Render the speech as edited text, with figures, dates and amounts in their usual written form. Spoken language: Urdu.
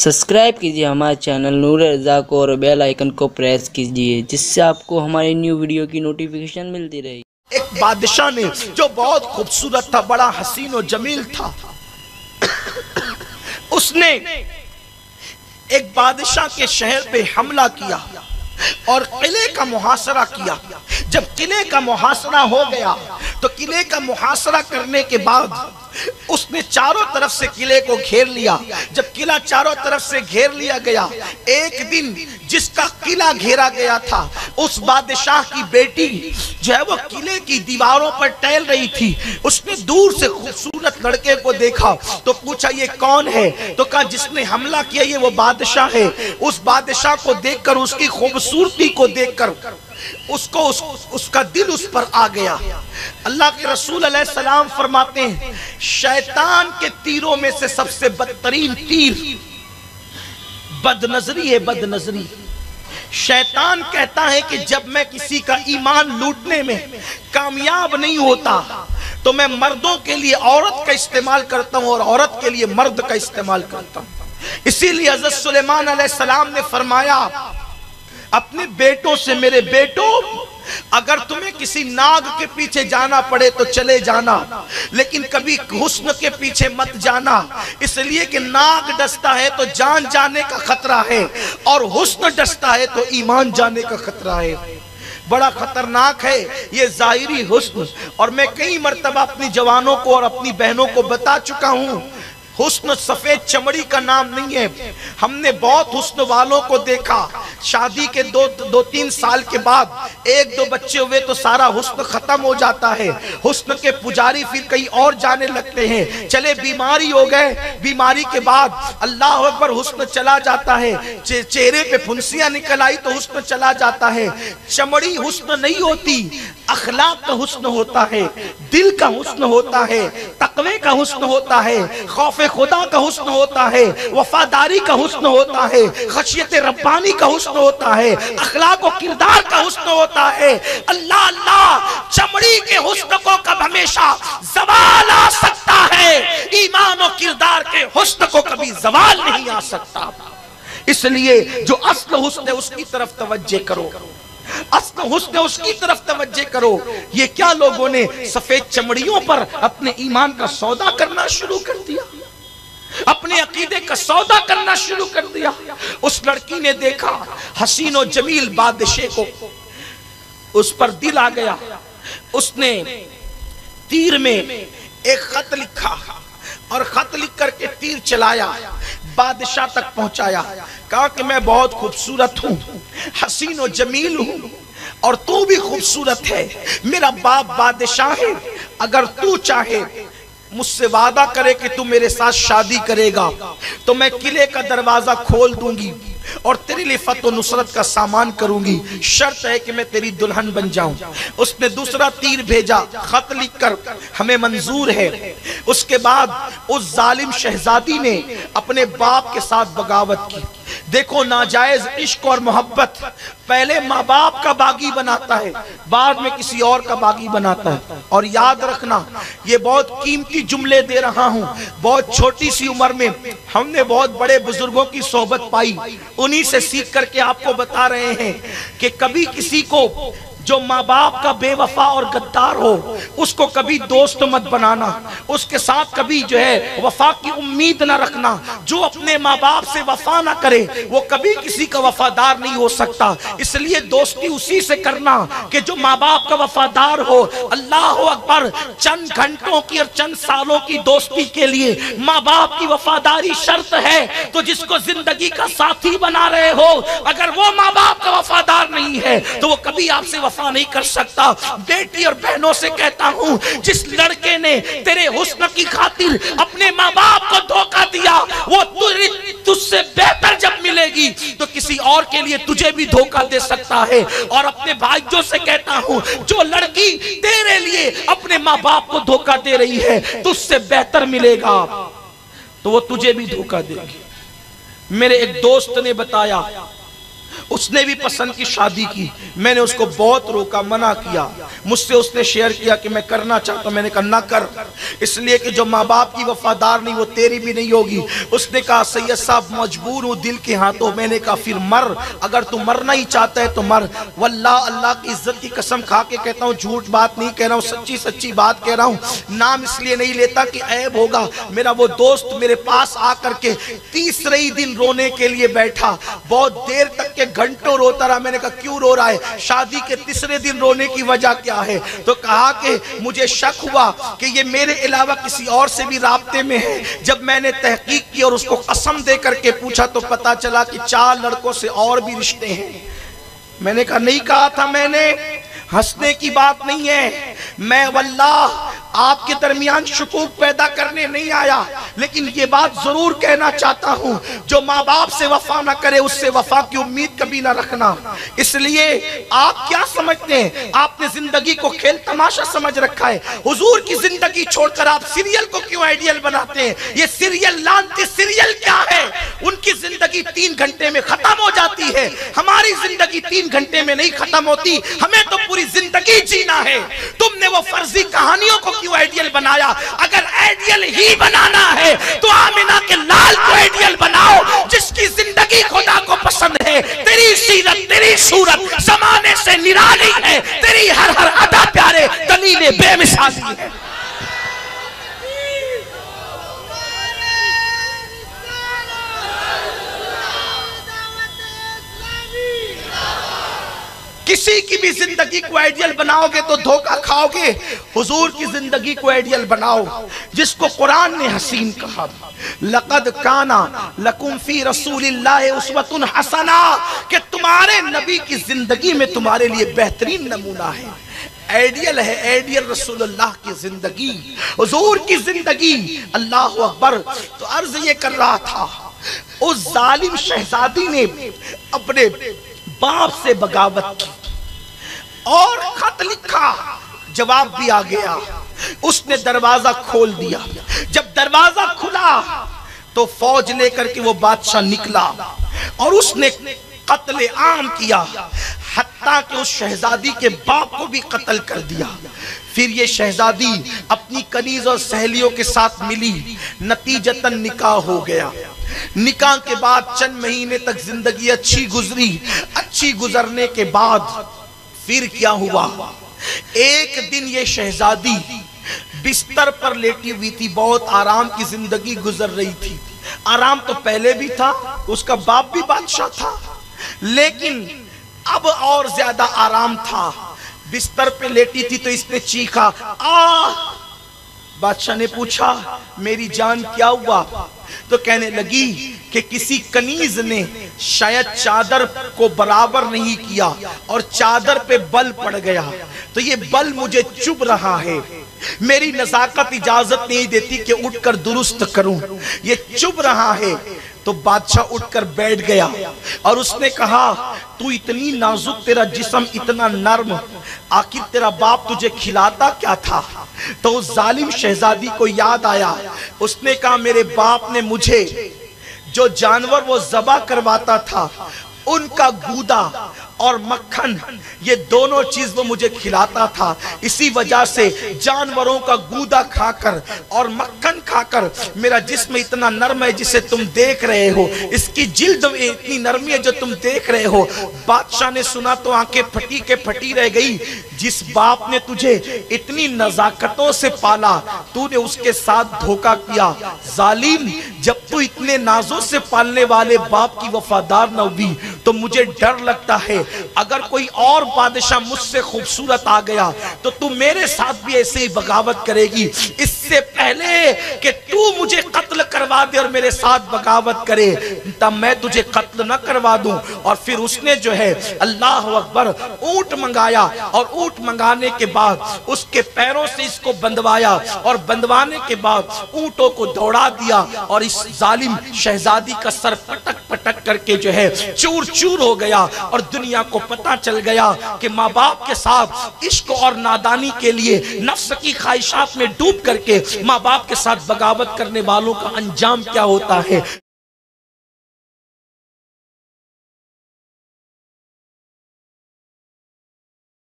سبسکرائب کیجیے ہمارے چینل نور رضا کو اور بیل آئیکن کو پریس کیجیے جس سے آپ کو ہماری نیو ویڈیو کی نوٹیفیکیشن ملتی رہے۔ ایک بادشاہ نے جو بہت خوبصورت تھا، بڑا حسین و جمیل تھا، اس نے ایک بادشاہ کے شہر پہ حملہ کیا اور قلعے کا محاصرہ کیا۔ جب قلعے کا محاصرہ ہو گیا تو قلعے کا محاصرہ کرنے کے بعد اس نے چاروں طرف سے قلعے کو گھیر لیا۔ جب قلعہ چاروں طرف سے گھیر لیا گیا، ایک دن جس کا قلعہ گھیرا گیا تھا، اس بادشاہ کی بیٹی جو ہے وہ قلعے کی دیواروں پر ٹہل رہی تھی۔ اس نے دور سے خوبصورت لڑکے کو دیکھا تو پوچھا یہ کون ہے؟ تو کہا جس نے حملہ کیا یہ وہ بادشاہ ہے۔ اس بادشاہ کو دیکھ کر، اس کی خوبصورتی کو دیکھ کر اس کا دل اس پر آ گیا۔ اللہ کے رسول علیہ السلام فرماتے ہیں شیطان کے تیروں میں سے سب سے بدترین تیر بد نظری ہے، بد نظری۔ شیطان کہتا ہے کہ جب میں کسی کا ایمان لوٹنے میں کامیاب نہیں ہوتا تو میں مردوں کے لیے عورت کا استعمال کرتا ہوں اور عورت کے لیے مرد کا استعمال کرتا ہوں۔ اسی لیے حضرت سلیمان علیہ السلام نے فرمایا اپنے بیٹوں سے، میرے بیٹوں اگر تمہیں کسی ناگ کے پیچھے جانا پڑے تو چلے جانا، لیکن کبھی حسن کے پیچھے مت جانا، اس لیے کہ ناگ ڈستا ہے تو جان جانے کا خطرہ ہے اور حسن ڈستا ہے تو ایمان جانے کا خطرہ ہے۔ بڑا خطرناک ہے یہ ظاہری حسن، اور میں کئی مرتبہ اپنی جوانوں کو اور اپنی بہنوں کو بتا چکا ہوں حسن سفید چمڑی کا نام نہیں ہے۔ ہم نے بہت حسن والوں کو دیکھا، شادی کے دو تین سال کے بعد ایک دو بچے ہوئے تو سارا حسن ختم ہو جاتا ہے۔ حسن کے پجاری پھر کہیں اور جانے لگتے ہیں، چلے بیماری ہو گئے، بیماری کے بعد اللہ اکبر حسن چلا جاتا ہے، چہرے پہ پھنسیاں نکل آئی تو حسن چلا جاتا ہے۔ چمڑی حسن نہیں ہوتی، اخلاق کا حسن ہوتا ہے، دل کا حسن ہوتا ہے، تقوی کا حسن ہوتا ہے، خوف خدا کا حسن ہوتا ہے، وفاداری کا حسن ہوتا ہے، خشیت ربانی کا حسن ہوتا ہے، اخلاق و کردار کا حسن ہوتا ہے۔ اللہ اللہ چمڑی کے حسن کو کب ہمیشہ زوال آ سکتا ہے، ایمان و کردار کے حسن کو کبھی زوال نہیں آ سکتا۔ اس لیے جو اصل حسن ہے اس کی طرف توجہ کرو، اصل حسن اس کی طرف توجہ کرو۔ یہ کیا لوگوں نے سفید چمڑیوں پر اپنے ایمان کا سودا کرنا شروع کر دیا، اپنے عقیدے کا سودا کرنا شروع کر دیا۔ اس لڑکی نے دیکھا حسین و جمیل بادشاہ کو، اس پر دل آ گیا، اس نے تیر میں ایک خط لکھا اور خط لکھ کر کے تیر چلایا، بادشاہ تک پہنچایا، کہا کہ میں بہت خوبصورت ہوں، حسین و جمیل ہوں اور تو بھی خوبصورت ہے، میرا باپ بادشاہ ہے، اگر تو چاہے مجھ سے وعدہ کرے کہ تو میرے ساتھ شادی کرے گا تو میں قلعے کا دروازہ کھول دوں گی اور تیرے لیے فتح و نصرت کا سامان کروں گی، شرط ہے کہ میں تیری دلہن بن جاؤں۔ اس نے دوسرا تیر بھیجا، خط لکھ کر ہمیں منظور ہے۔ اس کے بعد اس ظالم شہزادی نے اپنے باپ کے ساتھ بغاوت کی۔ دیکھو ناجائز عشق اور محبت پہلے ماں باپ کا باغی بناتا ہے، بعد میں کسی اور کا باغی بناتا ہے۔ اور یاد رکھنا یہ بہت قیمتی جملے دے رہا ہوں، بہت چھوٹی سی عمر میں ہم نے بہت بڑے بزرگوں کی صحبت پائی، انہی سے سیکھ کر کے آپ کو بتا رہے ہیں کہ کبھی کسی کو جو ماں باپ کا بے وفا اور غدار ہو اس کو کبھی دوست مت بنانا، اس کے ساتھ کبھی جو ہے وفا کی امید نہ رکھنا۔ جو اپنے ماں باپ سے وفا نہ کرے وہ کبھی کسی کا وفادار نہیں ہو سکتا، اس لیے دوستی اسی سے کرنا کہ جو ماں باپ کا وفادار ہو۔ اللہ اکبر، چند گھنٹوں کی اور چند سالوں کی دوستی کے لیے ماں باپ کی وفاداری شرط ہے، تو جس کو زندگی کا ساتھی بنا رہے ہو اگر وہ ماں باپ کا وفادار نہیں ہے تو وہ کبھی آپ سے وفا نہیں کر سکتا۔ بیٹی اور بہنوں سے کہتا ہوں جس لڑکے نے تیرے حسن کی خاطر اپنے ماں باپ کو دھوکہ دیا وہ تجھ سے بہتر جب ملے گی تو کسی اور کے لیے تجھے بھی دھوکہ دے سکتا ہے۔ اور اپنے بھائیوں سے کہتا ہوں جو لڑکی تیرے لیے اپنے ماں باپ کو دھوکہ دے رہی ہے تجھ سے بہتر ملے گا تو وہ تجھے بھی دھوکہ دے گی۔ میرے ایک دوست نے بتایا اس نے بھی پسند کی شادی کی، میں نے اس کو بہت روکا، منع کیا، مجھ سے اس نے شیئر کیا کہ میں کرنا چاہتا ہوں، میں نے کہا نہ کر، اس لیے کہ جو ماں باپ کی وفادار نہیں وہ تیری بھی نہیں ہوگی۔ اس نے کہا سید صاحب مجبور ہوں دل کے ہاتھوں، میں نے کہا پھر مر، اگر تو مرنا ہی چاہتا ہے تو مر۔ واللہ اللہ کی عزت کی قسم کھا کے کہتا ہوں، جھوٹ بات نہیں کہہ رہا ہوں، سچی سچی بات کہہ رہا ہوں، نام اس لیے نہیں لیتا کہ عیب ہوگا۔ میرا وہ دوست میرے پاس آ کر کے تیسرے ہی دن رونے کے لیے بیٹھا، بہت دیر تک کے گھنٹوں روتا رہا۔ میں نے کہا کیوں رو رہا ہے؟ شادی کے تیسرے دن رونے کی وجہ کیا ہے؟ تو کہا کہ مجھے شک ہوا کہ یہ میرے علاوہ کسی اور سے بھی رابطے میں ہے۔ جب میں نے تحقیق کی اور اس کو قسم دے کر کے پوچھا تو پتا چلا کہ 4 لڑکوں سے اور بھی رشتے ہیں۔ میں نے کہا نہیں کہا تھا میں نے، ہنسنے کی بات نہیں ہے، میں واللہ آپ کے درمیان شکوک پیدا کرنے نہیں آیا، لیکن یہ بات ضرور کہنا چاہتا ہوں، جو ماں باپ سے وفا نہ کرے اس سے وفا کی امید کبھی نہ رکھنا۔ اس لیے آپ کیا سمجھتے ہیں؟ آپ نے زندگی کو کھیل تماشا سمجھ رکھا ہے۔ حضور کی زندگی چھوڑ کر آپ سیریل کو کیوں آئیڈیل بناتے ہیں؟ یہ سیریل لانتی سیریل کیا ہے؟ ان کی زندگی 3 گھنٹے میں ختم ہو جاتی ہے، ہماری زندگی 3 گھنٹے میں نہیں ختم ہوتی، ہمیں تو پوری زندگی جینا ہے۔ تم نے وہ فرضی کہانیوں کو کیوں آئیڈیل بنایا؟ اگر آئیڈیل ہی بنانا ہے تو آمنہ کے لال کو آئیڈیل بناؤ، جس کی زندگی خدا کو پسند ہے، تیری سیرت تیری صورت زمانے سے نرالی ہے، تیری ہر ادا پیارے دلیل بے مثالی ہے۔ کسی کی بھی زندگی کو آئیڈیل بناؤ گے تو دھوکہ کھاؤ گے۔ حضور کی زندگی کو آئیڈیل بناؤ، جس کو قرآن نے حسین کہا، لَقَدْ كَانَ لَكُمْ فِي رَسُولِ اللَّهِ أُسْوَةٌ حَسَنَةٌ، کہ تمہارے نبی کی زندگی میں تمہارے لیے بہترین نمونہ ہے۔ آئیڈیل ہے، آئیڈیل رسول اللہ کی زندگی، حضور کی زندگی۔ اللہ اکبر۔ تو عرض یہ کر رہا تھا، اس ظالم شہزادی نے اپنے باپ سے بغاوت کی اور خط لکھا، جواب بھی آ گیا۔ اس نے دروازہ کھول دیا، جب دروازہ کھلا تو فوج لے کر کے وہ بادشاہ نکلا اور اس نے قتل عام کیا، حتیٰ کہ اس شہزادی کے باپ کو بھی قتل کر دیا۔ پھر یہ شہزادی اپنی کنیز اور سہیلیوں کے ساتھ ملی، نتیجتاً نکاح ہو گیا۔ نکاح کے بعد چند مہینے تک زندگی اچھی گزری۔ اچھی گزرنے کے بعد پھر کیا ہوا؟ ایک دن یہ شہزادی بستر پر لیٹی ہوئی تھی، بہت آرام کی زندگی گزر رہی تھی۔ آرام تو پہلے بھی تھا، اس کا باپ بھی بادشاہ تھا، لیکن اب اور زیادہ آرام تھا۔ بستر پہ لیٹی تھی تو اس نے چیخا، آہ! بادشاہ نے پوچھا میری جان کیا ہوا؟ تو کہنے لگی کہ کسی کنیز نے شاید چادر کو برابر نہیں کیا اور چادر پہ بل پڑ گیا، تو یہ بل مجھے چبھ رہا ہے، میری نزاکت اجازت نہیں دیتی کہ اٹھ کر درست کروں، یہ چبھ رہا ہے۔ تو بادشاہ اٹھ کر بیٹھ گیا اور اس نے کہا تو اتنی نازک، تیرا جسم اتنا نرم، آخر تیرا باپ تجھے کھلاتا کیا تھا؟ تو اس ظالم شہزادی کو یاد آیا، اس نے کہا میرے باپ نے مجھے جو جانور وہ ذبح کرواتا تھا ان کا گودا اور مکھن، یہ دونوں چیز وہ مجھے کھلاتا تھا، اسی وجہ سے جانوروں کا گودا کھا کر اور مکھن کھا کر میرا جسم اتنا نرم ہے جسے تم دیکھ رہے ہو، اس کی جلد اتنی نرمی ہے جو تم دیکھ رہے ہو۔ بادشاہ نے سنا تو آنکھیں پھٹی کے پھٹی رہ گئی، جس باپ نے تجھے اتنی نزاکتوں سے پالا تو نے اس کے ساتھ دھوکہ کیا۔ ظالم، جب تو اتنے نازوں سے پالنے والے باپ کی وفادار نہ ہوئی تو مجھے ڈر لگتا ہے اگر کوئی اور بادشاہ مجھ سے خوبصورت آ گیا تو تو میرے ساتھ بھی ایسے ہی بغاوت کرے گی، اس سے پہلے کہ تو مجھے قتل کروا دے اور میرے ساتھ بغاوت کرے تب میں تجھے قتل نہ کروا دوں۔ اور پھر اس نے جو ہے اللہ اکبر اونٹ منگایا اور اونٹ منگانے کے بعد اس کے پیروں سے اس کو بندوایا اور بندوانے کے بعد اونٹوں کو دوڑا دیا اور اس ظالم شہزادی کا سر پٹک پٹک کر کے جو ہے چور چور ہو گیا اور دنیا کو پتہ چل گیا کہ ماں باپ کے ساتھ عشق اور نادانی کے لیے نفس کی خواہشات میں ڈوب کر کے ماں باپ کے ساتھ بغاوت کرنے والوں کا انجام کیا ہوتا ہے۔